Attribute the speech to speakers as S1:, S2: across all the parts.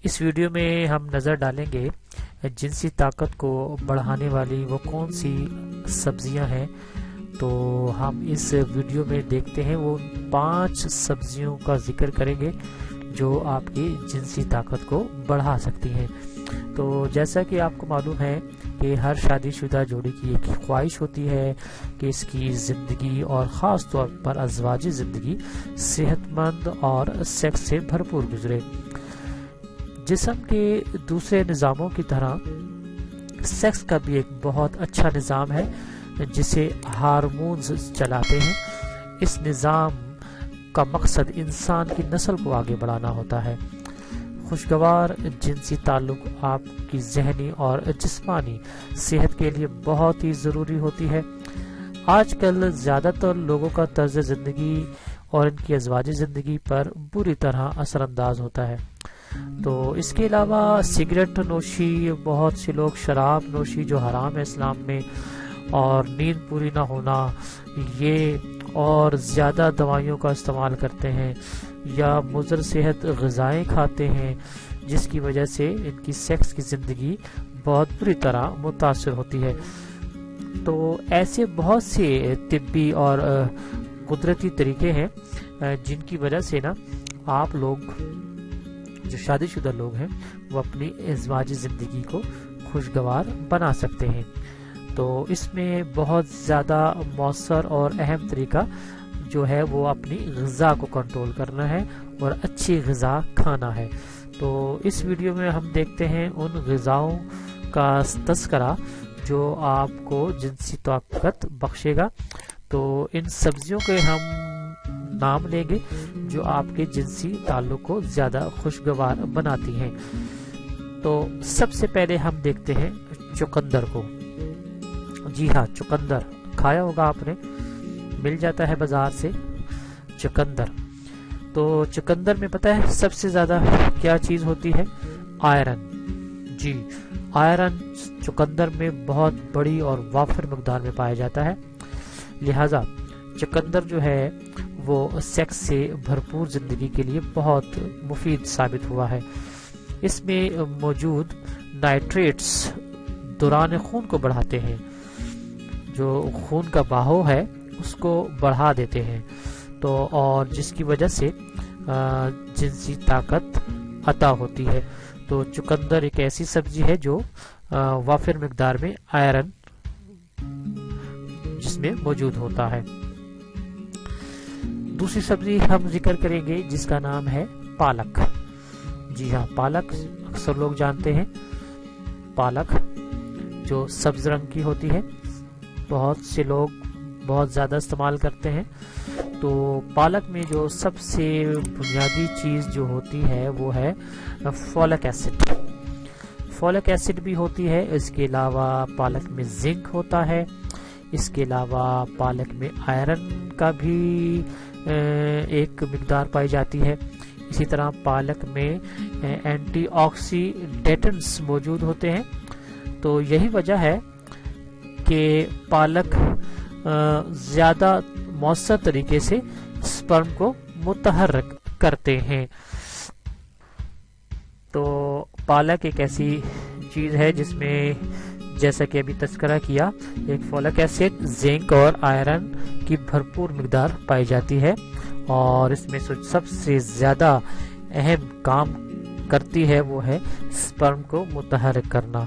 S1: اس video میں ہم نظر ڈالیں گے جنسی طاقت کو بڑھانے والی وہ کون سی سبزیاں ہیں. تو ہم اس ویڈیو میں دیکھتے ہیں وہ 5 سبزیوں کا ذکر کریں گے جو آپ کی جنسی طاقت کو بڑھا سکتی ہیں. تو جیسا کہ آپ کو معلوم ہے کہ ہر شادی شدہ جوڑی کی ایک خواہش ہوتی ہے کہ اس کی زندگی اور خاص طور پر ازواجی زندگی صحت مند اور سیکس سے بھرپور گزرے. جسم کے دوسرے نظاموں کی طرح سیکس کا بھی ایک بہت اچھا نظام ہے جسے ہارمونز چلاتے ہیں. اس نظام کا مقصد انسان کی نسل کو آگے بڑھانا ہوتا ہے. خوشگوار جنسی تعلق آپ کی ذہنی اور جسمانی صحت کے لیے بہت ہی ضروری ہوتی ہے. آج کل زیادہ تر لوگوں کا طرز زندگی اور ان کی ازواجی زندگی پر بری طرح اثر انداز ہوتا ہے. تو اس کے علاوہ سگریٹ نوشی، بہت سے لوگ شراب نوشی جو حرام ہے اسلام میں، اور نیند پوری نہ ہونا، یہ اور زیادہ دوائیوں کا استعمال کرتے ہیں یا مضر صحت غذائیں کھاتے ہیں جس کی وجہ سے ان کی سیکس کی زندگی بہت بری طرح متاثر ہوتی ہے. تو ایسے بہت سے طبی اور قدرتی طریقے ہیں جن کی وجہ سے آپ لوگ جو شادی شدہ لوگ ہیں وہ اپنی ازواجی زندگی کو خوشگوار بنا سکتے ہیں. تو اس میں بہت زیادہ مؤثر اور اہم طریقہ جو ہے وہ اپنی غذا کو کنٹرول کرنا ہے اور اچھی غذا کھانا ہے. تو اس ویڈیو میں ہم دیکھتے ہیں ان غذاؤں کا تذکرہ جو آپ کو جنسی طاقت بخشے گا. تو ان سبزیوں کے ہم نام لیں گے جو آپ کے جنسی تعلق کو زیادہ خوشگوار بناتی ہیں. تو سب سے پہلے ہم دیکھتے ہیں چقندر کو. جی ہاں، چقندر کھایا ہوگا آپ نے، مل جاتا ہے بازار سے چقندر. تو چقندر میں پتہ ہے سب سے زیادہ کیا چیز ہوتی ہے؟ آئرن. جی، آئرن چقندر میں بہت بڑی اور وافر مقدار میں پایا جاتا ہے. لہذا چقندر جو ہے وہ سیکس سے بھرپور زندگی کے لیے بہت مفید ثابت ہوا ہے. اس میں موجود نائٹریٹس دوران خون کو بڑھاتے ہیں، جو خون کا بہاؤ ہے اس کو بڑھا دیتے ہیں. تو اور جس کی وجہ سے جنسی طاقت عطا ہوتی ہے. تو چقندر ایک ایسی سبزی ہے جو وافر مقدار میں آئرن جس میں موجود ہوتا ہے. دوسری سبزی ہم ذکر کریں گے جس کا نام ہے پالک. جی ہاں، پالک اکثر لوگ جانتے ہیں. پالک جو سبز رنگ کی ہوتی ہے، بہت سے لوگ بہت زیادہ استعمال کرتے ہیں. تو پالک میں جو سب سے بنیادی چیز جو ہوتی ہے وہ ہے فولک ایسڈ. فولک ایسڈ بھی ہوتی ہے. اس کے علاوہ پالک میں زنک ہوتا ہے. اس کے علاوہ پالک میں آئرن کا بھی ایک مقدار پائی جاتی ہے. اسی طرح پالک میں اینٹی آکسیڈینٹس موجود ہوتے ہیں. تو یہی وجہ ہے کہ پالک زیادہ مؤثر طریقے سے سپرم کو متحرک کرتے ہیں. تو پالک ایک ایسی چیز ہے جس میں جیسا کہ ابھی تذکرہ کیا، ایک فولک ایسڈ، زنک اور آئرن کی بھرپور مقدار پائی جاتی ہے، اور اس میں سب سے زیادہ اہم کام کرتی ہے وہ ہے سپرم کو متحرک کرنا.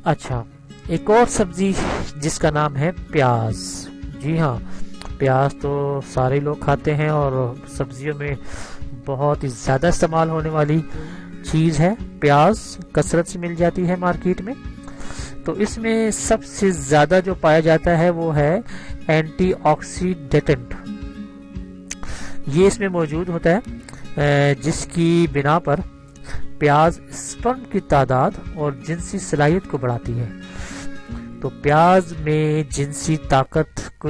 S1: اچھا، ایک اور سبزی جس کا نام ہے پیاز. جی ہاں، پیاز تو سارے لوگ کھاتے ہیں اور سبزیوں میں بہت ہی زیادہ استعمال ہونے والی چیز ہے. پیاز کثرت سے مل جاتی ہے مارکیٹ میں. تو اس میں سب سے زیادہ جو پایا جاتا ہے وہ ہے اینٹی آکسیڈینٹ. یہ اس میں موجود ہوتا ہے جس کی بنا پر پیاز سپرم کی تعداد اور جنسی صلاحیت کو بڑھاتی ہے. تو پیاز میں جنسی طاقت کو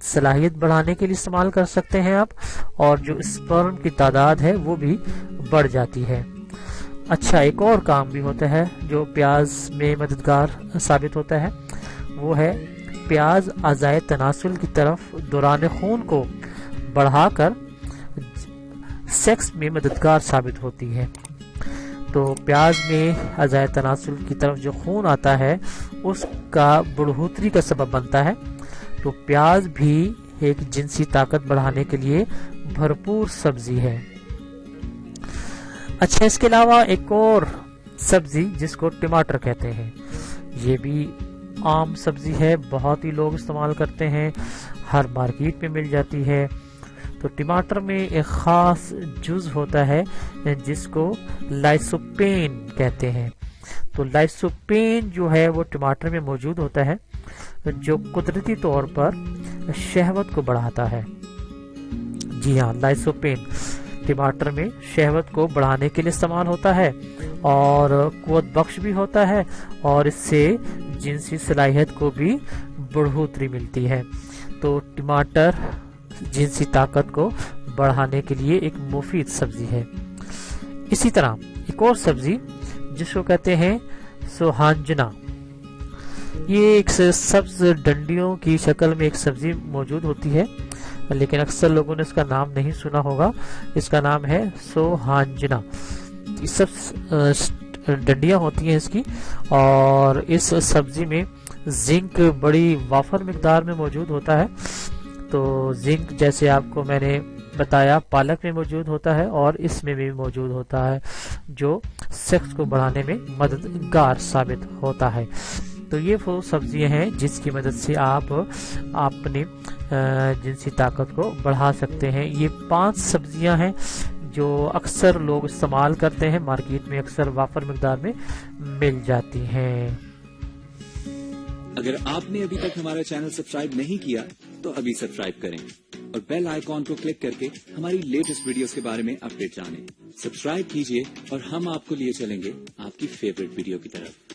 S1: صلاحیت بڑھانے کے لیے استعمال کر سکتے ہیں آپ، اور جو سپرم کی تعداد ہے وہ بھی بڑھ جاتی ہے. اچھا، ایک اور کام بھی ہوتا ہے جو پیاز میں مددگار ثابت ہوتا ہے، وہ ہے پیاز اعضائے تناسل کی طرف دوران خون کو بڑھا کر سیکس میں مددگار ثابت ہوتی ہے. تو پیاز میں اعضائے تناسل کی طرف جو خون آتا ہے اس کا بڑھوتری کا سبب بنتا ہے. تو پیاز بھی ایک جنسی طاقت بڑھانے کے لیے بھرپور سبزی ہے. اچھا، اس کے علاوہ ایک اور سبزی جس کو ٹماٹر کہتے ہیں، یہ بھی عام سبزی ہے، بہت ہی لوگ استعمال کرتے ہیں، ہر مارکیٹ میں مل جاتی ہے. تو ٹماٹر میں ایک خاص جز ہوتا ہے جس کو لائسوپین کہتے ہیں. تو لائسوپین جو ہے وہ ٹماٹر میں موجود ہوتا ہے جو قدرتی طور پر شہوت کو بڑھاتا ہے. جی ہاں، لائسوپین ٹماٹر میں شہوت کو بڑھانے کے لیے استعمال ہوتا ہے اور قوت بخش بھی ہوتا ہے، اور اس سے جنسی صلاحیت کو بھی بڑھوتری ملتی ہے. تو ٹماٹر جنسی طاقت کو بڑھانے کے لیے ایک مفید سبزی ہے. اسی طرح ایک اور سبزی جس کو کہتے ہیں سوہانجنا، یہ ایک سبز ڈنڈیوں کی شکل میں ایک سبزی موجود ہوتی ہے، لیکن اکثر لوگوں نے اس کا نام نہیں سنا ہوگا. اس کا نام ہے سوہانجنا. سب ڈنڈیاں ہوتی ہیں اس کی، اور اس سبزی میں زنک بڑی وافر مقدار میں موجود ہوتا ہے. تو زنک جیسے آپ کو میں نے بتایا پالک میں موجود ہوتا ہے اور اس میں بھی موجود ہوتا ہے، جو سیکس کو بڑھانے میں مددگار ثابت ہوتا ہے. تو یہ وہ سبزیاں ہیں جس کی مدد سے آپ اپنی جنسی طاقت کو بڑھا سکتے ہیں. یہ 5 سبزیاں ہیں جو اکثر لوگ استعمال کرتے ہیں، مارکیٹ میں اکثر وافر مقدار میں مل جاتی ہیں.
S2: اگر آپ نے ابھی تک ہمارا چینل سبسکرائب نہیں کیا تو ابھی سبسکرائب کریں اور بیل آئیکن کو کلک کر کے ہماری لیٹسٹ ویڈیوز کے بارے میں اپڈیٹ جانیں. سبسکرائب کیجئے اور ہم آپ کو لیے چلیں گے آپ کی فیوریٹ ویڈیو کی طرف.